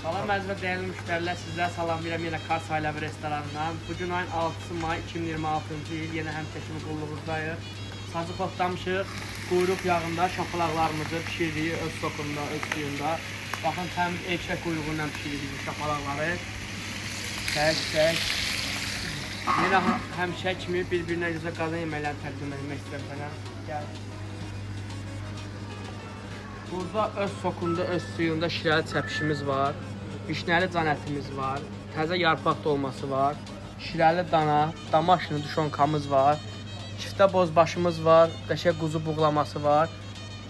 Salam əziz və dəyərli müştərilər, sizlərə salam verirəm yenə Kars Ailəvi restoranından. Bugün ayın 6 may 2026-cı il yenə həmçəkimi qulluğuzdayıq. Sazı potlamışıq, quyruq yağında şapalaqlarımızı pişiririk öz sokunda, öz suyunda. Baxın, təmiz erkək quyruğundan pişiririk bu şapalaqları. Çək. Yenə həmişə kimi bir-birinə gözəl qazan yeməkləri təqdim etmək istəyirəm sənə. Gəl. Burada öz sokunda, öz suyunda şirəli çəpişimiz var, vişnəli can ətimiz var, təzə yarpaq dolması var, şirəli dana, damaşını duşonkamız var, çiftə bozbaşımız var, qəşəng quzu buğlaması var,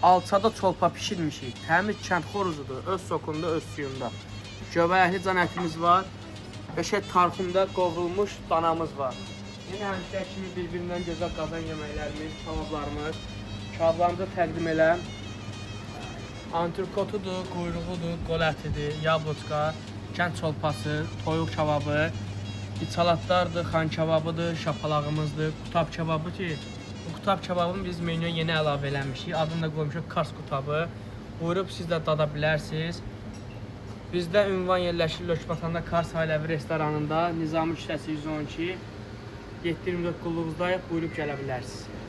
alçada çolpa pişirmişik, təmiz kənd xoruzudur, öz sokunda, öz suyunda. Göbələkli can ətimiz var, qəşəng tarxunda qovrulmuş danamız var. Yenə həmişə kimi bir-birindən gözəl qazan yeməklərimiz, kebablarımız, kebablarımızı təqdim eləm. Antrikotudur, quyruğudur, qol ətidir, yabloçka, kənd çolpası, toyuq kebabı, içalatlardır, xan kebabıdır, şapalağımızdır, qutab kebabı ki, bu qutab kebabını biz menyuya yeni əlavə eləmişik. Adını da qoymuşuq Kars qutabı. Buyurub siz də dada bilərsiniz. Bizdə ünvan yerləşir Lökbatanda Kars Ailəvi restoranında, Nizami küçəsi 112, 724 qulluğuzdayıq, buyurub gələ bilərsiniz.